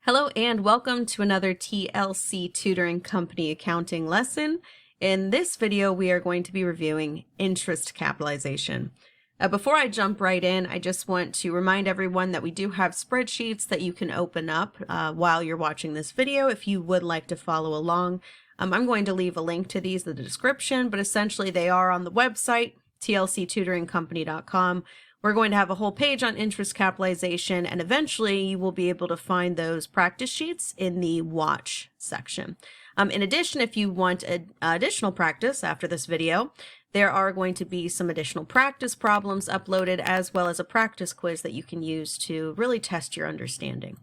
Hello and welcome to another TLC Tutoring Company accounting lesson. In this video, we are going to be reviewing interest capitalization. Before I jump right in, I just want to remind everyone that we do have spreadsheets that you can open up while you're watching this video if you would like to follow along. I'm going to leave a link to these in the description, but essentially they are on the website, tlctutoringcompany.com. We're going to have a whole page on interest capitalization, and eventually you will be able to find those practice sheets in the watch section. In addition, if you want additional practice after this video, there are going to be some additional practice problems uploaded, as well as a practice quiz that you can use to really test your understanding.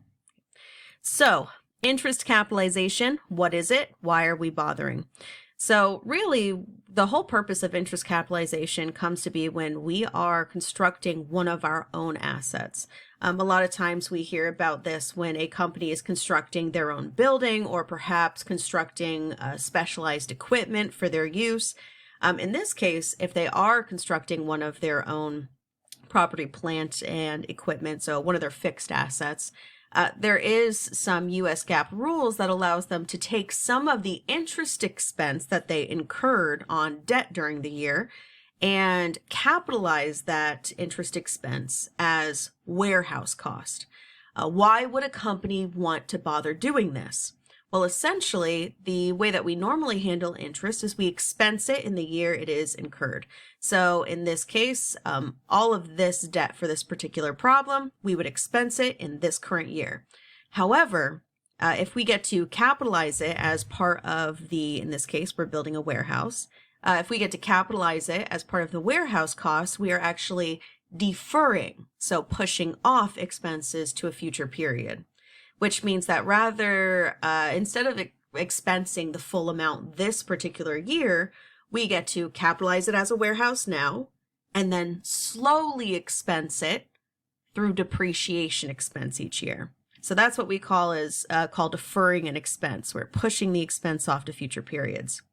So, interest capitalization, what is it? Why are we bothering? So really, the whole purpose of interest capitalization comes to be when we are constructing one of our own assets. A lot of times we hear about this when a company is constructing their own building or perhaps constructing specialized equipment for their use. In this case, if they are constructing one of their own property, plant, and equipment, so one of their fixed assets, there is some US GAAP rules that allows them to take some of the interest expense that they incurred on debt during the year and capitalize that interest expense as warehouse cost. Why would a company want to bother doing this? Well, essentially, the way that we normally handle interest is we expense it in the year it is incurred. So in this case, all of this debt for this particular problem, we would expense it in this current year. However, if we get to capitalize it as part of in this case, we're building a warehouse. If we get to capitalize it as part of the warehouse costs, we are actually deferring, so pushing off expenses to a future period. Which means that rather, instead of expensing the full amount this particular year, we get to capitalize it as a warehouse now, and then slowly expense it through depreciation expense each year. So that's what we call deferring an expense. We're pushing the expense off to future periods.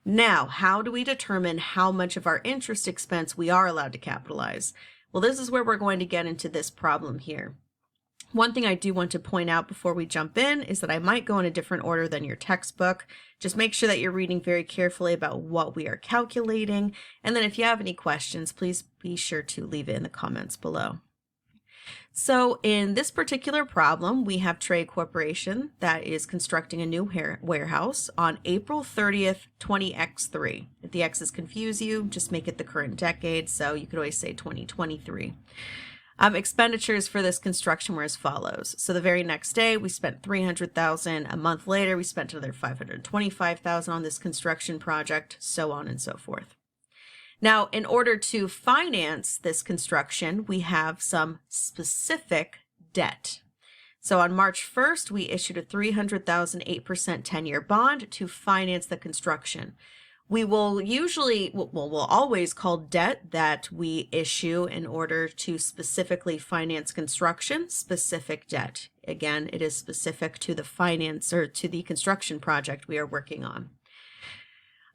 Now, how do we determine how much of our interest expense we are allowed to capitalize? Well, this is where we're going to get into this problem here. One thing I do want to point out before we jump in is that I might go in a different order than your textbook. Just make sure that you're reading very carefully about what we are calculating. And then if you have any questions, please be sure to leave it in the comments below. So in this particular problem, we have Trade Corporation that is constructing a new warehouse on April 30th, 20X3. If the X's confuse you, just make it the current decade. So you could always say 2023. Expenditures for this construction were as follows. So the very next day, we spent $300,000. A month later, we spent another $525,000 on this construction project, so on and so forth. Now, in order to finance this construction, we have some specific debt. So on March 1st, we issued a $300,000 8% 10-year bond to finance the construction. We will we'll always call debt that we issue in order to specifically finance construction, specific debt. Again, it is specific to the finance or to the construction project we are working on.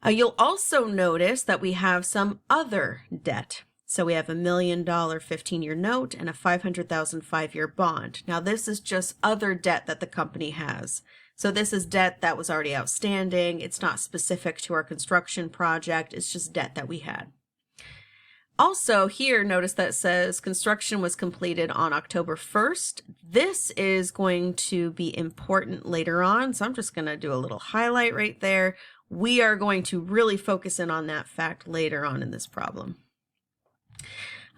You'll also notice that we have some other debt. So we have $1 million 15-year note and a $500,000 5-year bond. Now this is just other debt that the company has. So this is debt that was already outstanding. It's not specific to our construction project. It's just debt that we had. Also here, notice that it says construction was completed on October 1st. This is going to be important later on. So I'm just going to do a little highlight right there. We are going to really focus in on that fact later on in this problem.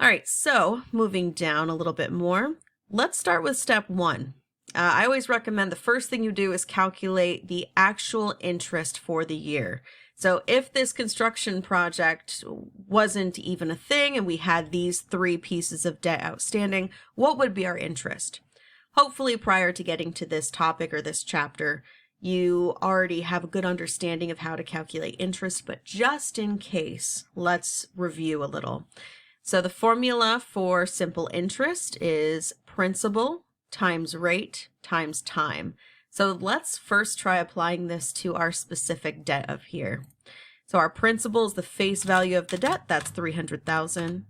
All right, so moving down a little bit more, let's start with step 1. I always recommend the first thing you do is calculate the actual interest for the year. So if this construction project wasn't even a thing and we had these 3 pieces of debt outstanding, what would be our interest? Hopefully prior to getting to this topic or this chapter, you already have a good understanding of how to calculate interest, but just in case, let's review a little. So the formula for simple interest is principal times rate times time. So let's first try applying this to our specific debt of here. So our principal is the face value of the debt, that's $300,000.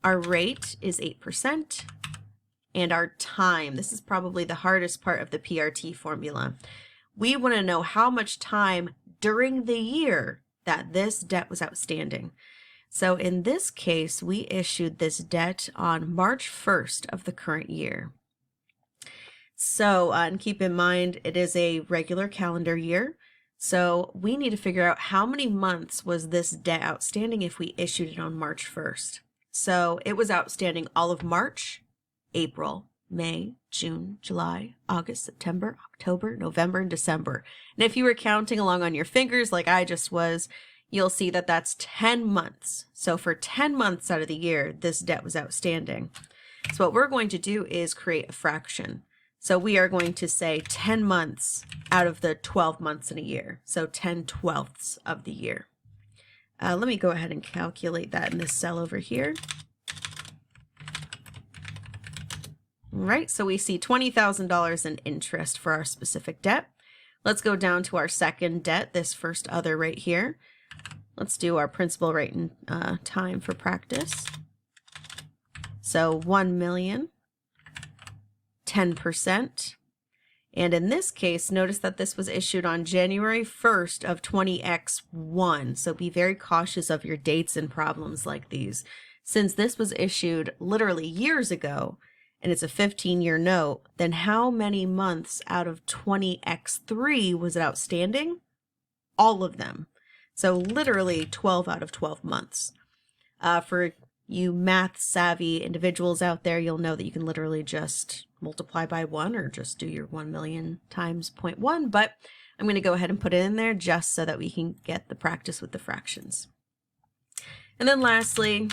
Our rate is 8%. and our time. This is probably the hardest part of the PRT formula. We want to know how much time during the year that this debt was outstanding. So in this case, we issued this debt on March 1st of the current year. So, and keep in mind, it is a regular calendar year. So we need to figure out how many months was this debt outstanding if we issued it on March 1st. So it was outstanding all of March, April, May, June, July, August, September, October, November, and December. And if you were counting along on your fingers like I just was, you'll see that that's 10 months. So for 10 months out of the year, this debt was outstanding. So what we're going to do is create a fraction. So we are going to say 10 months out of the 12 months in a year. So 10/12ths of the year. Let me go ahead and calculate that in this cell over here. All right, so we see $20,000 in interest for our specific debt. Let's go down to our second debt, this first other right here. Let's do our principal rate and time for practice. So 1 million. 10%. And in this case, notice that this was issued on January 1st of 20X1. So be very cautious of your dates in problems like these. Since this was issued literally years ago, and it's a 15-year note, then how many months out of 20X3 was it outstanding? All of them. So literally 12 out of 12 months. For you math savvy individuals out there, you'll know that you can literally just multiply by 1 or just do your 1 million times 0.1, but I'm going to go ahead and put it in there just so that we can get the practice with the fractions. And then lastly,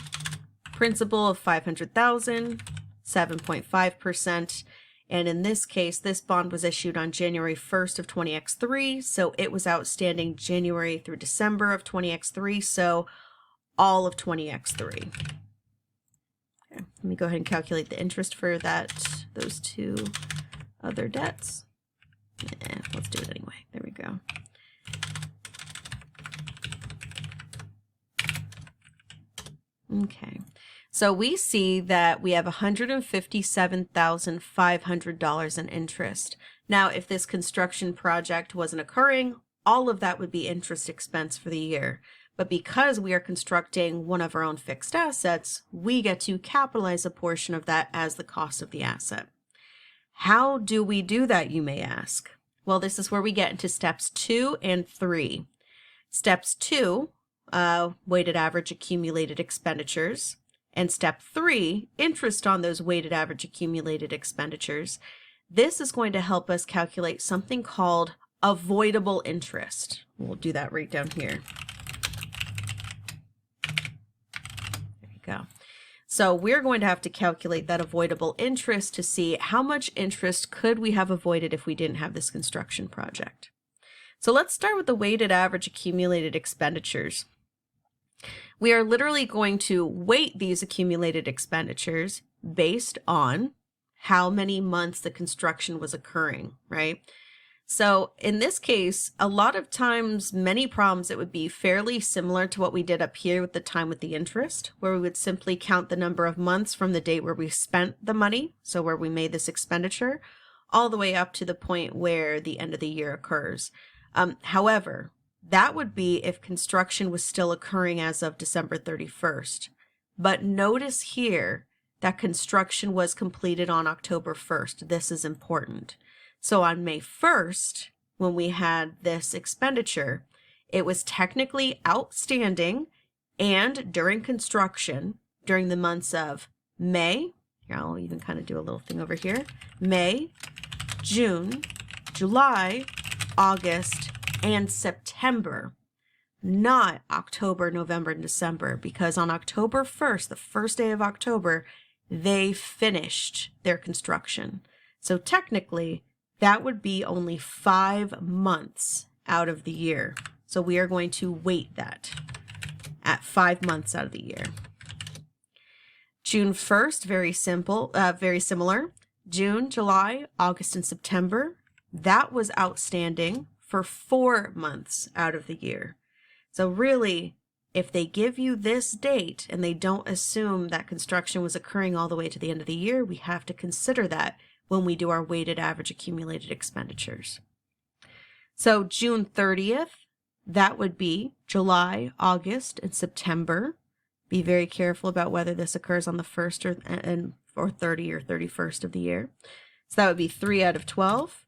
principal of 500,000, 7.5%. And in this case, this bond was issued on January 1st of 20X3, so it was outstanding January through December of 20X3, so all of 20X3. Okay, let me go ahead and calculate the interest for those two other debts. Let's do it anyway. There we go. Okay, so we see that we have $157,500 in interest. Now, if this construction project wasn't occurring, all of that would be interest expense for the year. But because we are constructing one of our own fixed assets, we get to capitalize a portion of that as the cost of the asset. How do we do that, you may ask? Well, this is where we get into steps 2 and 3. Steps 2, weighted average accumulated expenditures, and step 3, interest on those weighted average accumulated expenditures. This is going to help us calculate something called avoidable interest. We'll do that right down here. Go. So we're going to have to calculate that avoidable interest to see how much interest could we have avoided if we didn't have this construction project. So let's start with the weighted average accumulated expenditures. We are literally going to weight these accumulated expenditures based on how many months the construction was occurring, right? So in this case, a lot of times, many problems, it would be fairly similar to what we did up here with the time with the interest, where we would simply count the number of months from the date where we spent the money, so where we made this expenditure, all the way up to the point where the end of the year occurs. However, that would be if construction was still occurring as of December 31st. But notice here that construction was completed on October 1st. This is important. So on May 1st, when we had this expenditure, it was technically outstanding, and during construction, during the months of May, here I'll even kind of do a little thing over here, May, June, July, August, and September, not October, November, and December, because on October 1st, the first day of October, they finished their construction. So technically, that would be only 5 months out of the year. So we are going to weight that at 5 months out of the year. June 1st, very simple, very similar. June, July, August, and September, that was outstanding for 4 months out of the year. So really, if they give you this date and they don't assume that construction was occurring all the way to the end of the year, we have to consider that when we do our weighted average accumulated expenditures. So June 30th, that would be July, August, and September. Be very careful about whether this occurs on the 1st or 30 or 31st of the year. So that would be 3 out of 12.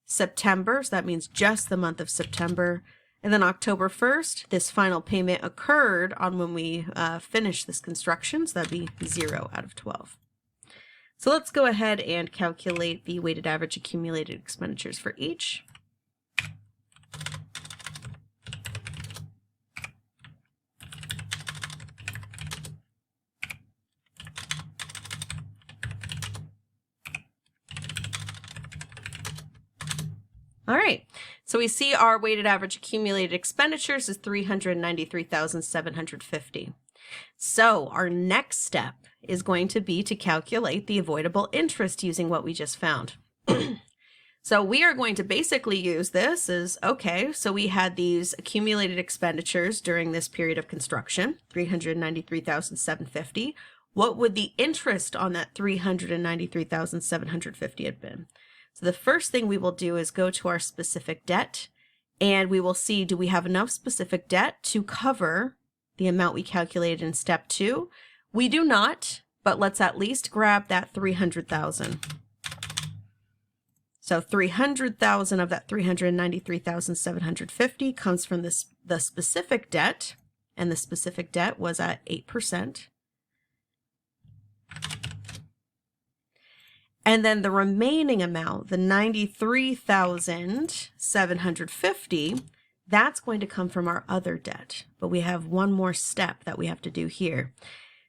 September, so that means just the month of September. And then October 1st, this final payment occurred on when we finished this construction, so that'd be 0 out of 12. So let's go ahead and calculate the weighted average accumulated expenditures for each. All right, so we see our weighted average accumulated expenditures is $393,750. So our next step is going to be to calculate the avoidable interest using what we just found. So we are going to basically use this as, okay, so we had these accumulated expenditures during this period of construction, $393,750. What would the interest on that $393,750 have been? So the first thing we will do is go to our specific debt, and we will see, do we have enough specific debt to cover the amount we calculated in step 2? We do not, but let's at least grab that $300,000. So $300,000 of that $393,750 comes from the specific debt, and the specific debt was at 8%. And then the remaining amount, the $93,750, that's going to come from our other debt. But we have one more step that we have to do here.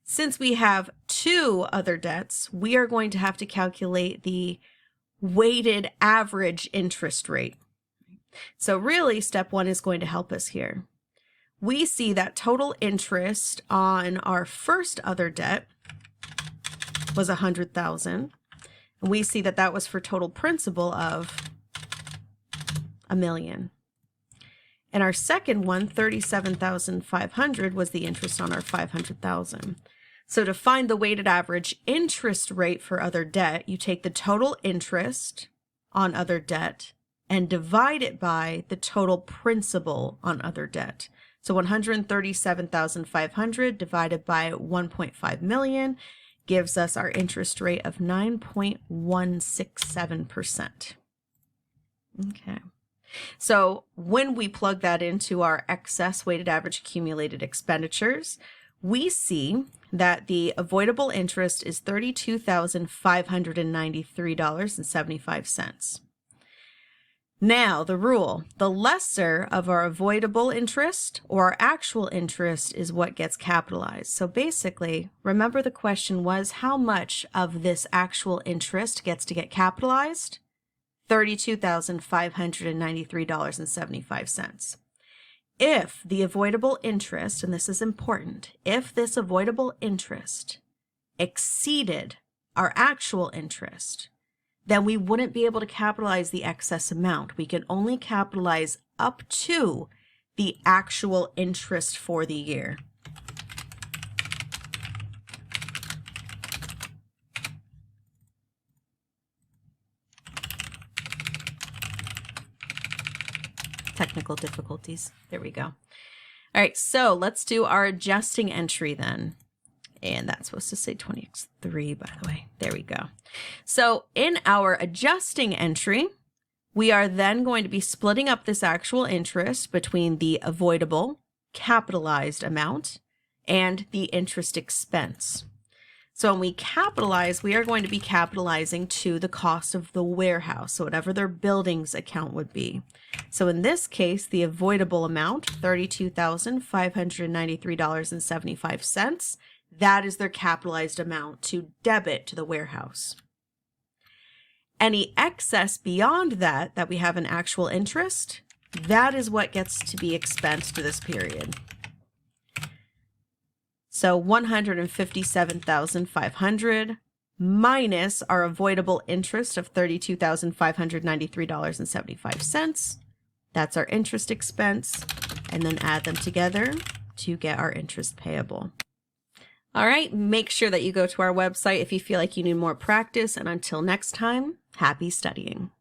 Since we have 2 other debts, we are going to have to calculate the weighted average interest rate. So really, step 1 is going to help us here. We see that total interest on our first other debt was $100,000. We see that that was for total principal of $1 million. And our second one, $37,500, was the interest on our $500,000. So to find the weighted average interest rate for other debt, you take the total interest on other debt and divide it by the total principal on other debt. So $137,500 divided by 1.5 million gives us our interest rate of 9.167%. Okay. So when we plug that into our excess weighted average accumulated expenditures, we see that the avoidable interest is $32,593.75. Now, the rule, the lesser of our avoidable interest or our actual interest is what gets capitalized. So basically, remember the question was how much of this actual interest gets to get capitalized? $32,593.75. If the avoidable interest, and this is important, if this avoidable interest exceeded our actual interest, then we wouldn't be able to capitalize the excess amount. We can only capitalize up to the actual interest for the year. Technical difficulties. There we go. All right, so let's do our adjusting entry then. And that's supposed to say 20x3, by the way. There we go. So in our adjusting entry, we are then going to be splitting up this actual interest between the avoidable capitalized amount and the interest expense. So when we capitalize, we are going to be capitalizing to the cost of the warehouse, so whatever their buildings account would be. So in this case, the avoidable amount, $32,593.75, that is their capitalized amount to debit to the warehouse. Any excess beyond that we have in actual interest, that is what gets to be expensed to this period. So $157,500 minus our avoidable interest of $32,593.75. That's our interest expense, and then add them together to get our interest payable. All right, make sure that you go to our website if you feel like you need more practice. And until next time, happy studying.